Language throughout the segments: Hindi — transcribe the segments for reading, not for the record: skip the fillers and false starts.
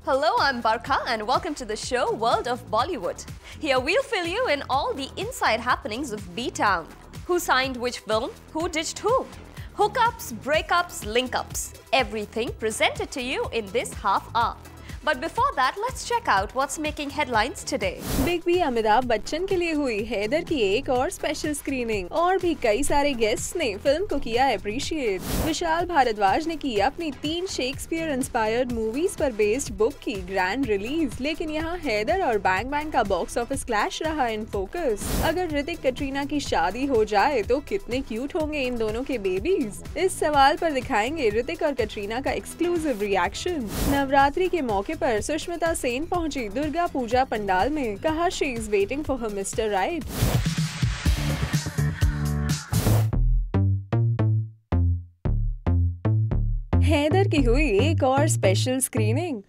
Hello, I'm Barkha and welcome to the show World of Bollywood. Here we'll fill you in all the inside happenings of B-Town. Who signed which film, who ditched who? Hookups, breakups, link-ups. Everything presented to you in this half hour. But before that, let's check out what's making headlines today. Big B Amitabh Bachchan के लिए हुई हैदर की एक और स्पेशल स्क्रीनिंग और भी कई सारे गेस्ट्स ने फिल्म को किया अप्रिशिएट। विशाल भारद्वाज ने की अपनी 3 शेक्सपियर इंस्पायर्ड मूवीज पर बेस्ड बुक की ग्रैंड रिलीज, लेकिन यहाँ हैदर और बैंग बैंग का बॉक्स ऑफिस क्लैश रहा इन फोकस। अगर ऋतिक कटरीना की शादी हो जाए तो कितने क्यूट होंगे इन दोनों के बेबीज? इस सवाल पर दिखाएंगे ऋतिक और कटरीना का एक्सक्लूसिव रिएक्शन। नवरात्रि के मौके पर सुष्मिता सेन पहुंची दुर्गा पूजा पंडाल में, कहा she is waiting for her Mr right. Haider की हुई एक और स्पेशल स्क्रीनिंग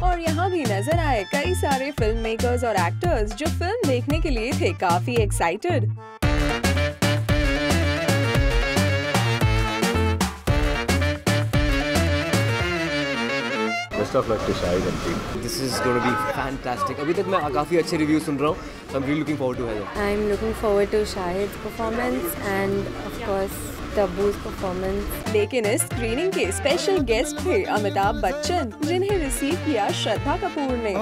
और यहाँ भी नजर आए कई सारे फिल्म मेकर्स और एक्टर्स जो फिल्म देखने के लिए थे काफी excited. Best of luck to Shahid and team. This is going to be fantastic. अभी तक मैं काफ़ी अच्छे रिव्यू सुन रहा हूँ. So I'm really looking forward to it. I'm looking forward to Shahid's performance and of course Tabu's performance. लेकिन इस स्क्रीनिंग के स्पेशल गेस्ट थे अमिताभ बच्चन, जिन्हें रिसीव किया श्रद्धा कपूर ने।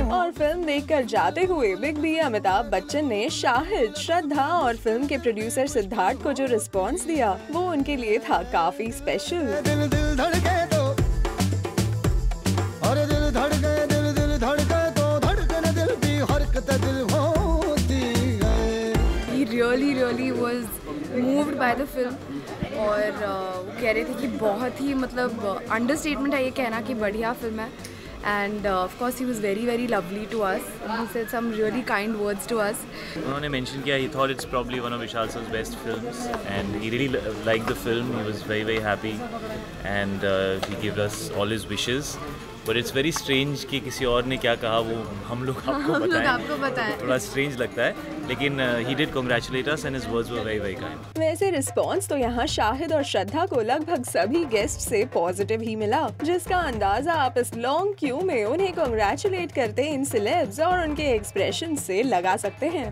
और फिल्म देखकर जाते हुए बिग बी अमिताभ बच्चन ने शाहिद, श्रद्धा और फिल्म के प्रोड्यूसर सिद्धार्थ को जो रिस्पॉन्स दिया वो उनके लिए था काफी special. He really was moved by the film और वो कह रहे थे कि बहुत ही मतलब अंडरस्टेटमेंट है ये कहना कि बढ़िया फिल्म है। And of course he was very lovely to us. He said some really kind words to us. उन्होंने mention किया he thought it's probably one of Vishal sir's best films and he really liked the film. He was very happy and he gave us all his wishes. But it's very strange कि किसी और ने क्या कहा वो हम लोग आपको बताएं। थोड़ा strange लगता है, लेकिन he did congratulate us and his words were very kind. वैसे रिस्पॉन्स तो यहाँ शाहिद और श्रद्धा को लगभग सभी गेस्ट से पॉजिटिव ही मिला, जिसका अंदाजा आप इस लॉन्ग क्यू में उन्हें कांग्रेचुलेट करते इन सेलेब्स और उनके एक्सप्रेशन से लगा सकते हैं।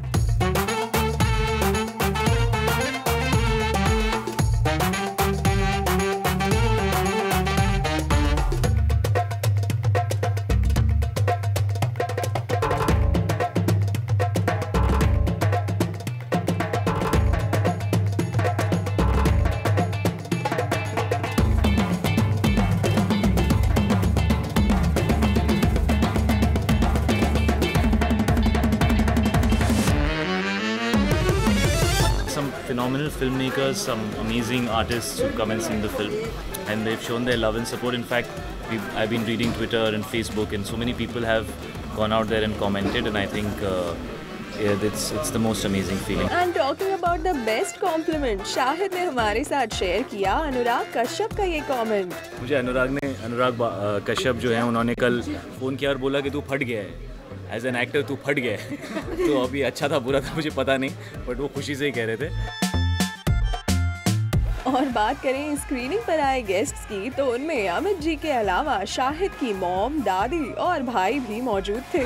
Some phenomenal filmmakers, some amazing artists who come and sing the film, and they've shown their love and support. In fact, I've been reading Twitter and Facebook, and so many people have gone out there and commented, and I think it's the most amazing feeling. And talking about the best compliment, Shahid ने हमारे साथ शेयर किया अनुराग कश्यप का ये कमेंट। मुझे अनुराग कश्यप जो है उन्होंने कल फ़ोन किया और बोला कि तू फट गया है, एज एन एक्टर तू फट गया है। तो अभी अच्छा था बुरा था मुझे पता नहीं, बट वो खुशी से ही कह रहे थे। और बात करें स्क्रीनिंग पर आए गेस्ट्स की तो उनमें अमित जी के अलावा शाहिद की मॉम, दादी और भाई भी मौजूद थे।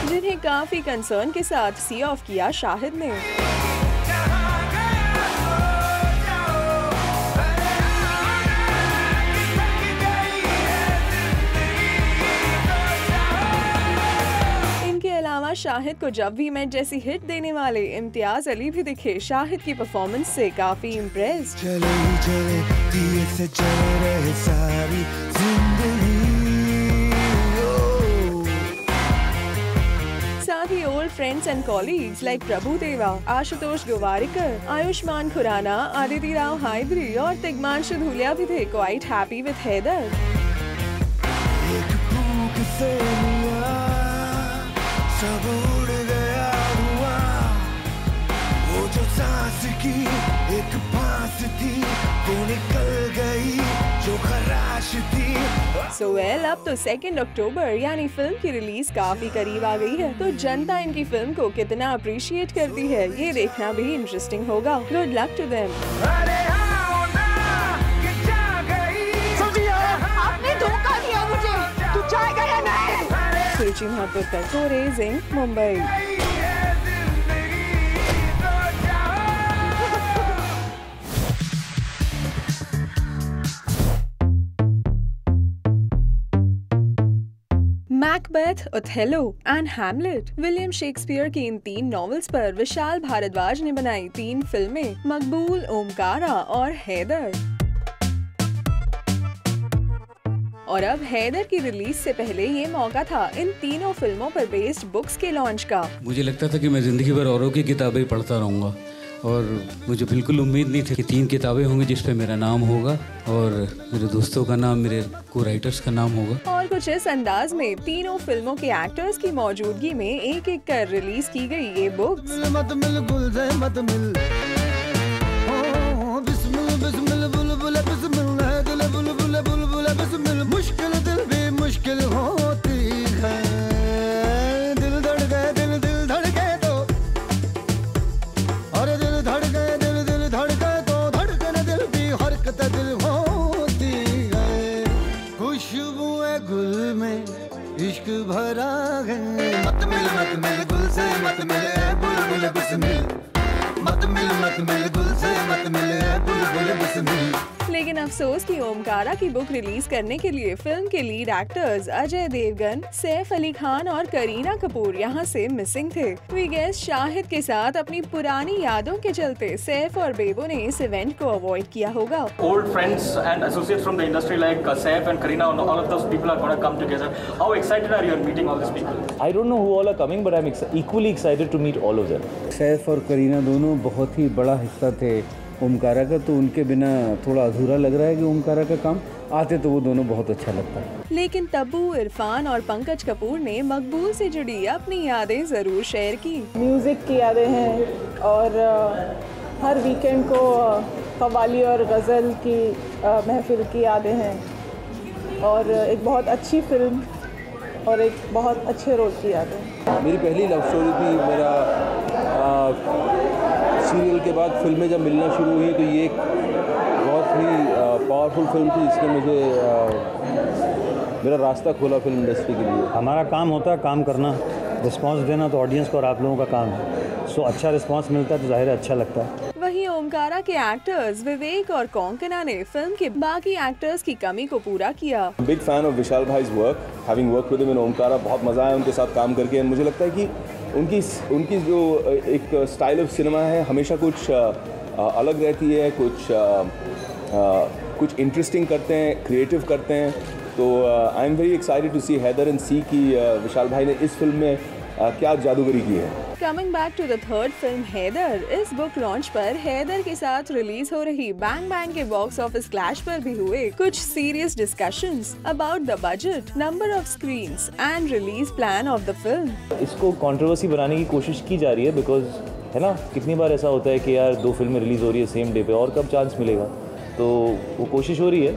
जिन्हें काफी कंसर्न के साथ सी ऑफ किया शाहिद ने। शाहिद को जब भी मैं जैसी हिट देने वाले इम्तियाज अली भी दिखे शाहिद की परफॉर्मेंस से काफी इम्प्रेस्ड। साथ ही old friends and colleagues like Prabhu Deva, Ashutosh Gowariker, Ayushman Khurana, Aditi Rao हायदरी और तिग्मांशु धूलिया भी थे क्वाइट हैप्पी विद हैदर। सब उड़ गया हुआ वो जो सांस की एक फांस थी वो निकल गई जो खराश थी। सो वेल, अब तो 2 अक्टूबर यानी फिल्म की रिलीज काफी करीब आ गई है, तो जनता इनकी फिल्म को कितना अप्रिशिएट करती है ये देखना भी इंटरेस्टिंग होगा। Good luck to them. आपने धोखा दिया मुझे, तू जाएगा या नहीं? Suruchi Mahato, raising Mumbai. Macbeth, Othello and Hamlet, William Shakespeare की इन 3 नॉवेल्स पर विशाल भारद्वाज ने बनाई 3 फिल्में, मकबूल, ओमकारा और हैदर। और अब हैदर की रिलीज से पहले ये मौका था इन तीनों फिल्मों पर बेस्ड बुक्स के लॉन्च का। मुझे लगता था कि मैं जिंदगी भर औरों की किताबें पढ़ता रहूँगा और मुझे बिल्कुल उम्मीद नहीं थी कि 3 किताबें होंगी जिस पे मेरा नाम होगा और मेरे दोस्तों का नाम, मेरे को राइटर्स का नाम होगा। और कुछ इस अंदाज में तीनों फिल्मों के एक्टर्स की मौजूदगी में एक एक कर रिलीज की गई ये बुक्स। मुश्किल दिल भी मुश्किल होती है, दिल धड़के तो और दिल धड़के तो धड़कन दिल भी हरकत दिल होती है। खुशबुए गुल में इश्क भरा है, मत मिल गुल से मत मिले बुलबुल बिस्मिल, मत मिल गुल से मत मिले बुलबुल बिस्मिल। लेकिन अफसोस कि ओमकारा की बुक रिलीज करने के लिए फिल्म के लीड एक्टर्स अजय देवगन, सैफ अली खान और करीना कपूर यहाँ से मिसिंग थे। वी गेस शाहिद के साथ अपनी पुरानी यादों के चलते सैफ और बेबो ने इस इवेंट को अवॉइड किया होगा। Old friends and associates from the industry like Saif and Kareena, all of those people are going to come together. How excited are you in meeting all these people? I don't know who all are coming, but I'm equally excited to meet all of them. Saif और करीना दोनों बहुत ही बड़ा हिस्सा थे ओमकारा का, तो उनके बिना थोड़ा अधूरा लग रहा है कि ओमकारा का काम आते तो वो दोनों बहुत अच्छा लगता है। लेकिन तब्बू, इरफान और पंकज कपूर ने मकबूल से जुड़ी अपनी यादें जरूर शेयर की। म्यूजिक की यादें हैं और हर वीकेंड को कव्वाली और गज़ल की महफिल की यादें हैं और एक बहुत अच्छी फिल्म और एक बहुत अच्छे रोल की यादें। मेरी पहली लव स्टोरी थी, मेरा सीरियल के बाद फिल्में जब मिलना शुरू हुई तो ये एक बहुत ही पावरफुल फिल्म थी जिसने मुझे मेरा रास्ता खोला फिल्म इंडस्ट्री के लिए। हमारा काम होता है काम करना, रिस्पांस देना तो ऑडियंस को और आप लोगों का काम है। सो अच्छा रिस्पांस मिलता है तो जाहिर है अच्छा लगता है। वहीं ओमकारा के एक्टर्स विवेक और कोंकणा ने फिल्म के बाकी एक्टर्स की कमी को पूरा किया। बिग फैन ऑफ विशाल भाई's work, having worked with him in Omkara, बहुत मज़ा आया उनके साथ काम करके। मुझे लगता है कि उनकी जो एक स्टाइल ऑफ सिनेमा है हमेशा कुछ अलग रहती है, कुछ इंटरेस्टिंग करते हैं, क्रिएटिव करते हैं। तो I am very excited to see Haider and see कि विशाल भाई ने इस फिल्म में क्या जादूगरी की है। Coming back to the third film Haider, इस बुक लॉन्च पर हैदर के साथ रिलीज हो रही बैंग बैंग के बॉक्स ऑफिस क्लैश पर भी हुए कुछ serious discussions about the budget, number of screens and release plan of the film. इसको कंट्रोवर्सी बनाने की कोशिश की जा रही है बिकॉज है ना, कितनी बार ऐसा होता है कि यार 2 फिल्में रिलीज हो रही है सेम डे पे और कब चांस मिलेगा, तो वो कोशिश हो रही है।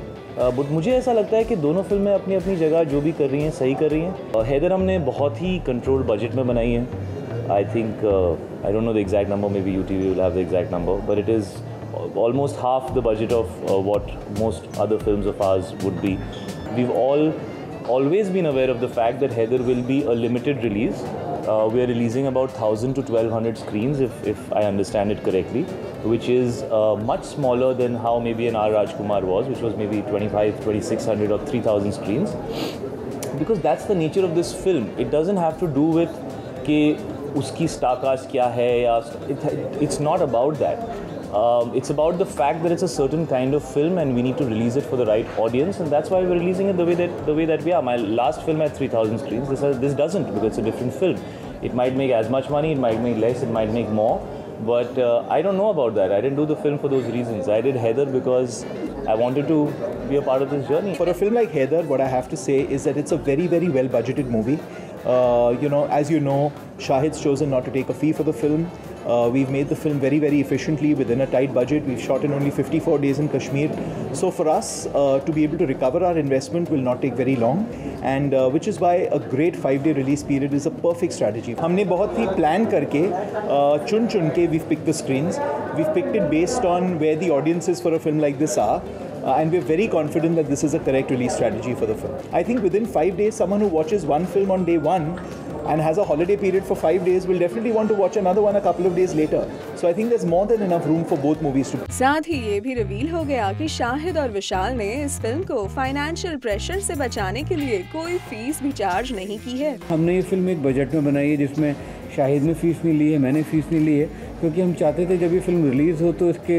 बट मुझे ऐसा लगता है कि दोनों फिल्में अपनी अपनी जगह जो भी कर रही हैं सही कर रही हैं। हैदर हमने बहुत ही कंट्रोल्ड बजट में बनाई है। I think, I don't know the exact number, maybe UTV will have the exact number, but it is almost half the budget of what most other films of ours would be. We've always been aware of the fact that Heather will be a limited release. We are releasing about 1,000 to 1,200 screens, if I understand it correctly, which is much smaller than how maybe an R. Rajkumar was, which was maybe 2,500, 2,600 or 3,000 screens. Because that's the nature of this film. It doesn't have to do with कि उसकी स्टारकास्ट क्या है या it's not about that. It's about the fact that it's a certain kind of film and we need to release it for the right audience, and that's why we're releasing it the way that we are. My last film had 3,000 screens. This doesn't, because it's a different film. It might make as much money, it might make less, it might make more, but I don't know about that. I didn't do the film for those reasons. I did Heather because I wanted to be a part of this journey. For a film like Heather, what I have to say is that it's a very, very well budgeted movie. As you know, Shahid's chosen not to take a fee for the film. We've made the film very, very efficiently within a tight budget. We've shot in only 54 days in Kashmir. So for us to be able to recover our investment will not take very long, and which is why a great 5-day release period is a perfect strategy. हमने बहुत ही plan करके चुन के we've picked the screens. We've picked it based on where the audiences for a film like this are. And we're very confident that this is a correct release strategy for the film. I think within 5 days, someone who watches one film on day 1 and has a holiday period for 5 days will definitely want to watch another one a couple of days later. So I think there's more than enough room for both movies to. साथ ही ये भी रिवील हो गया कि शाहिद और विशाल ने इस फिल्म को फाइनेंशियल प्रेशर से बचाने के लिए कोई फीस भी चार्ज नहीं की है। हमने ये फिल्म एक बजट में बनाई है जिसमें शाहिद ने फीस नहीं ली है, मैंने फीस नहीं ली है, क्योंकि हम चाहते थे जब ये फिल्म रिलीज़ हो तो इसके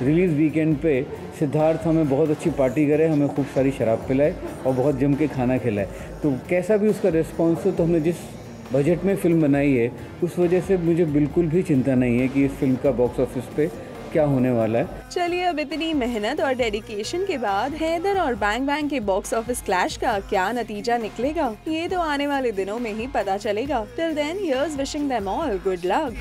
रिलीज़ वीकेंड पे सिद्धार्थ हमें बहुत अच्छी पार्टी करे, हमें खूब सारी शराब पिलाए और बहुत जम के खाना खिलाए। तो कैसा भी उसका रिस्पॉन्स हो, तो हमने जिस बजट में फ़िल्म बनाई है उस वजह से मुझे बिल्कुल भी चिंता नहीं है कि इस फिल्म का बॉक्स ऑफिस पे क्या होने वाला है। चलिए, अब इतनी मेहनत और डेडिकेशन के बाद हैदर और बैंग बैंग के बॉक्स ऑफिस क्लैश का क्या नतीजा निकलेगा, ये तो आने वाले दिनों में ही पता चलेगा। Till then, here's wishing them all good luck.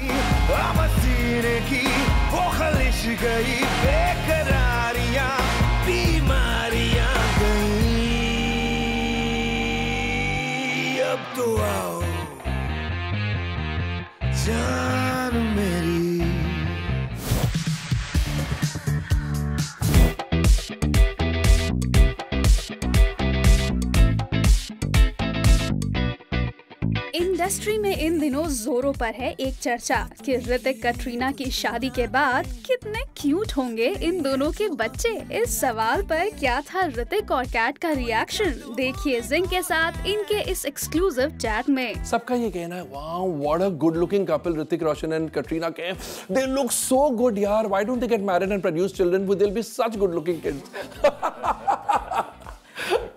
जान मेरी इंडस्ट्री में इन दिनों जोरों पर है एक चर्चा कि ऋतिक कटरीना की शादी के बाद कितने क्यूट होंगे इन दोनों के बच्चे। इस सवाल पर क्या था ऋतिक और कैट का रिएक्शन, देखिए जिंग के साथ इनके इस एक्सक्लूसिव चैट में। सबका ये कहना है, wow what a good looking couple Hrithik Roshan and Katrina Kaif, they look so good यार, why don't they get married and produce children, they will be such good looking kids.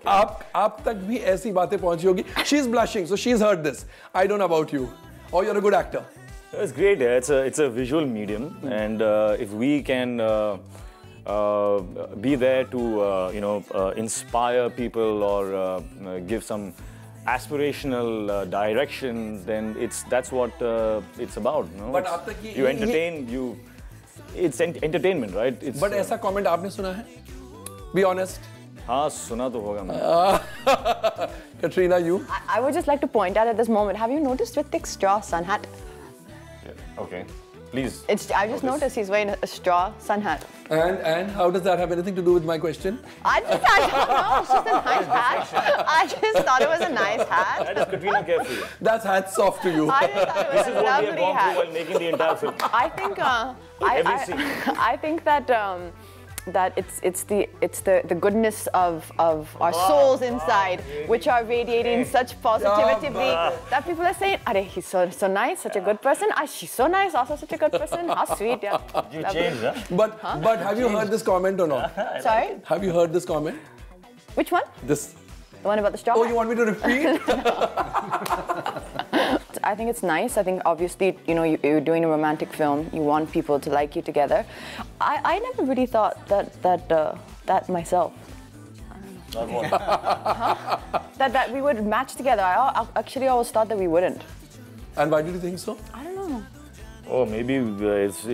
आप तक भी ऐसी बातें पहुंची होगी। She is blushing, so she's heard this. I don't know about you. Oh, you're a good actor. It's great. Yeah. It's a visual medium, and if we can be there to inspire people or give some aspirational direction, then that's what it's about. No? But आप तक you entertain, it's entertainment, right? It's, but ऐसा comment आपने सुना है? Be honest. हाँ, सुना तो होगा मैंने। Katrina, you? I would just like to point out at this moment, have you noticed Hrithik's straw sun hat? Yeah, okay, please. I just noticed he's wearing a straw sun hat. And how does that have anything to do with my question? I don't know, it's just a nice hat. I just thought it was a nice hat. That is Katrina Kaif. That's hats off to you. I just thought it was a lovely hat. While making the entire film. I think I think that that it's the goodness of our souls inside, which are radiating such positivity that people are saying, "Arey, he's so nice, such a good person. She's so nice, also such a good person. How sweet, yeah." You changed, huh? But have you heard this comment or not? Sorry? Have you heard this comment? Which one? This. The one about the straw. Oh, you want me to repeat? I think it's nice. I think obviously, you're doing a romantic film. You want people to like you together. I never really thought that myself. That we would match together. I actually always thought that we wouldn't. And why did you think so? I don't know. Oh, maybe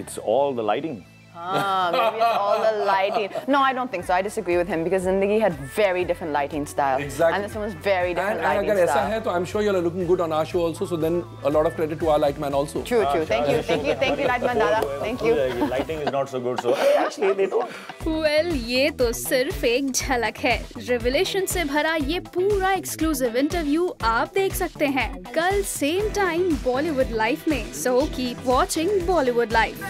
it's all the lighting. Maybe it's all the lighting. No, I don't think so. I disagree with him because Zindagi had very different lighting style. Exactly. And this one was very different lighting and style. ऐसा है तो I'm sure you're looking good on our show also. So then a lot of credit to our lightman also. True. Thank you, lightman Dada. Thank you. Lighting is not so good, so actually they don't. Well, ये तो सिर्फ एक झलक है। रिविलेशन से भरा ये पूरा एक्सक्लूसिव इंटरव्यू आप देख सकते हैं कल सेम टाइम बॉलीवुड लाइव में। So keep watching Bollywood Live.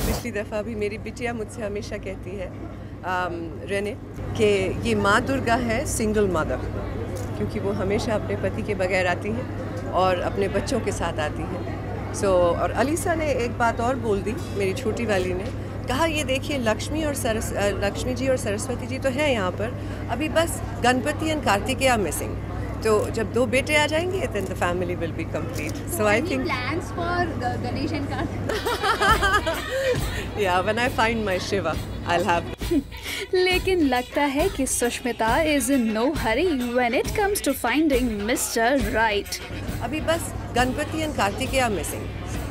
पिछली दफ़ा भी मेरी बिटिया मुझसे हमेशा कहती है रेने कि ये माँ दुर्गा है सिंगल मदर, क्योंकि वो हमेशा अपने पति के बगैर आती है और अपने बच्चों के साथ आती है। और अलीसा ने एक बात और बोल दी, मेरी छोटी वाली ने कहा, ये देखिए लक्ष्मी जी और सरस्वती जी तो हैं यहाँ पर, अभी बस गणपति एंड कार्तिकेय मिसिंग। तो जब 2 बेटे आ जाएंगे then the family will be complete. So I think plans for Ganesh and Karthik? Yeah, when I find my Shiva. I'll have. लेकिन लगता है कि Sushmita is in no hurry when it comes to finding Mr. Right. अभी बस Ganpati and Kartikeya are missing.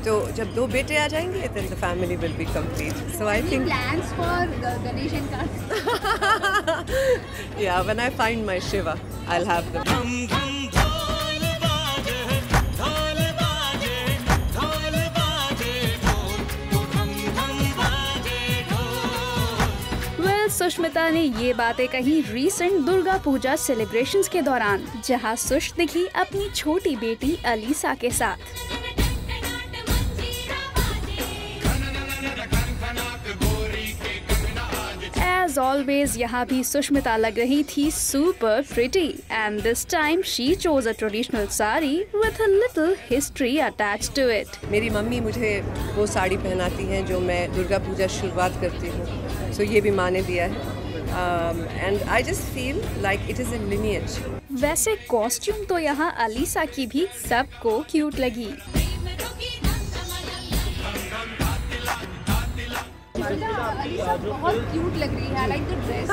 तो जब 2 बेटे आ जाएंगे, then the family will be complete. So I think plans for Ganesh and Kartik? Yeah, when I find my Shiva, I'll have them. Sushmita ने ये बातें कही रीसेंट दुर्गा पूजा सेलिब्रेशंस के दौरान, जहां सुष दिखी अपनी छोटी बेटी अलीसा के साथ। As always, यहाँ भी सुष्मिता लग रही थी super pretty, and this time she chose a traditional sari with a little history attached to it. मेरी मम्मी मुझे वो साड़ी पहनाती हैं जो मैं दुर्गा पूजा शुरुआत करती हूँ, so ये भी माँ ने दिया है, and I just feel like it is a lineage. वैसे कॉस्ट्यूम तो यहाँ अलीसा की भी सबको क्यूट लगी। अलीसा बहुत क्यूट लग रही है। I like the dress.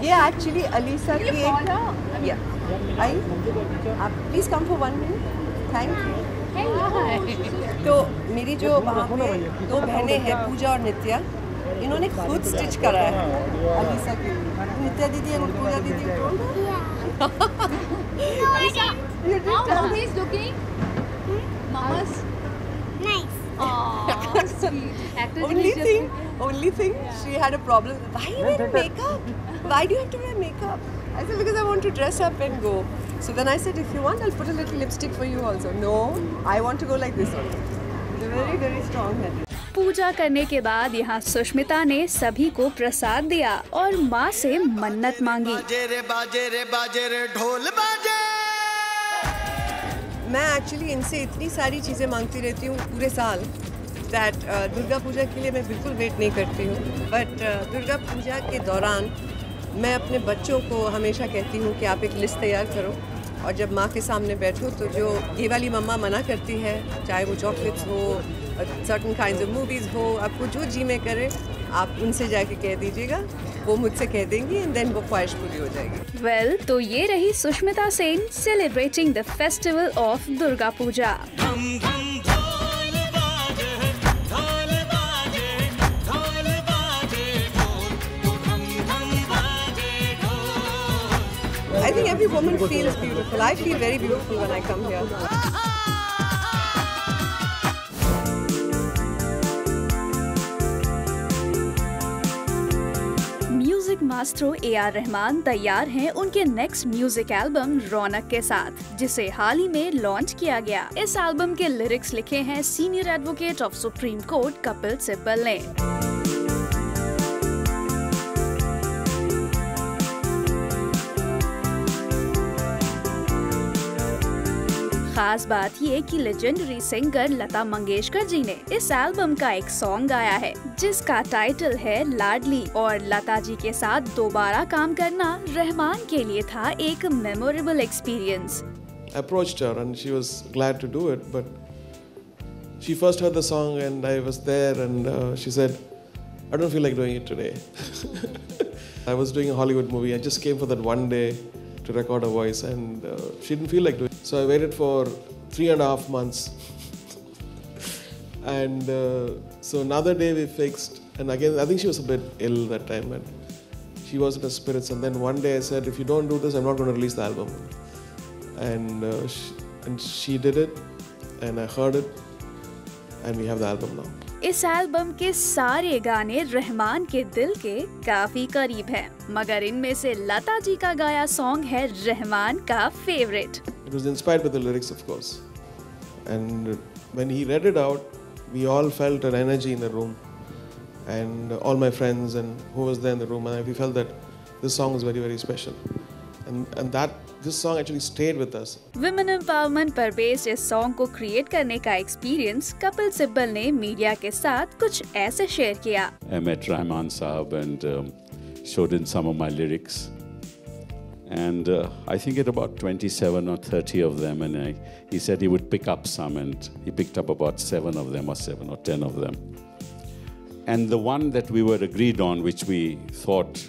ये एक्चुअली अलीसा की एक आई आप please come for 1 minute. Thank you. तो मेरी जो वहाँ पे 2 बहनें हैं, पूजा और नित्या, इन्होंने खुद स्टिच करा है अलीसा के लिए। नित्या दीदी और पूजा दीदी Mama is looking. Mama's nice. Only thing, she had a problem. Why you wear makeup? Why do you have to wear makeup? I said because I want to dress up and go. So then I said, if you want, I'll put a little lipstick for you also. No, I want to go like this only. They're very, very strong-headed. पूजा करने के बाद यहाँ सुष्मिता ने सभी को प्रसाद दिया और माँ से मन्नत मांगी। मैं एक्चुअली इनसे इतनी सारी चीज़ें मांगती रहती हूँ पूरे साल, दैट दुर्गा पूजा के लिए मैं बिल्कुल वेट नहीं करती हूँ, बट दुर्गा पूजा के दौरान मैं अपने बच्चों को हमेशा कहती हूँ कि आप एक लिस्ट तैयार करो, और जब माँ के सामने बैठो तो जो ये वाली मम्मा मना करती है, चाहे वो चॉकलेट्स हो, सर्टन काइंड्स ऑफ मूवीज़ हो, आपको जो जी में करे आप उनसे जाके कह दीजिएगा, वो मुझसे कह देंगी, एंड देन वो ख्वाहिश पूरी हो जाएगी। वेल, तो ये रही Sushmita Sen celebrating the festival of Durga Puja. I think every woman feels beautiful. I feel very beautiful when I come here. Music maestro AR Rahman तैयार हैं उनके नेक्स्ट म्यूजिक एल्बम रौनक के साथ, जिसे हाल ही में लॉन्च किया गया। इस एल्बम के लिरिक्स लिखे हैं senior advocate of supreme court Kapil Sibal ने। खास बात ये कि लेजेंडरी सिंगर लता मंगेशकर जी ने इस एल्बम का एक सॉन्ग गाया है, जिसका टाइटल है लाडली, और लता जी के साथ दोबारा काम करना रहमान के लिए था एक memorable experience. I approached her and she was glad to do it, but she first heard the song and I was there and she said, I don't feel like doing it today. I was doing a Hollywood movie. I just came for that one day to record her voice, and she didn't feel like doing it. So I waited for 3.5 months. And so another day we fixed, and again I think she was a bit ill that time and she wasn't in spirits, and then one day I said, if you don't do this, I'm not going to release the album. And she did it and I heard it and we have the album now. इस एल्बम के सारे गाने रहमान के दिल के काफी करीब हैं, मगर इनमें से लता जी का गाया सॉन्ग है रहमान का favourite. It was inspired by the lyrics, of course, and when he read it out, we all felt an energy in the room, and all my friends and who was there in the room, and we felt that this song is very, very special, and that this song actually stayed with us. Women empowerment पर बेस्ड इस सॉन्ग को क्रिएट करने का एक्सपीरियंस कपिल सिब्बल ने मीडिया के साथ कुछ ऐसे शेयर किया। I met Rahman Saab and showed in some of my lyrics, and I think at about 27 or 30 of them, and he said he would pick up some, and he picked up about 7 of them or 7 or 10 of them. And the one that we were agreed on, which we thought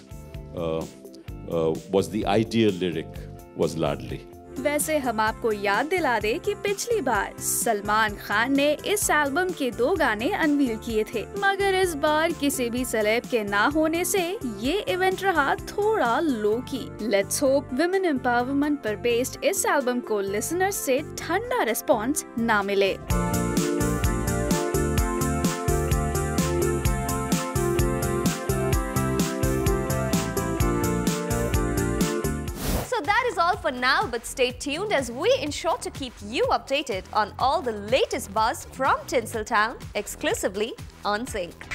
was the ideal lyric, was Ladli. वैसे हम आपको याद दिला दे कि पिछली बार सलमान खान ने इस एल्बम के 2 गाने अनवील किए थे, मगर इस बार किसी भी सेलेब के ना होने से ये इवेंट रहा थोड़ा लो की। लेट्स होप विमेन एम्पावरमेंट पर बेस्ड इस एल्बम को लिसनर्स से ठंडा रिस्पॉन्स ना मिले। That is all for now, but stay tuned as we ensure to keep you updated on all the latest buzz from Tinseltown exclusively on Sync.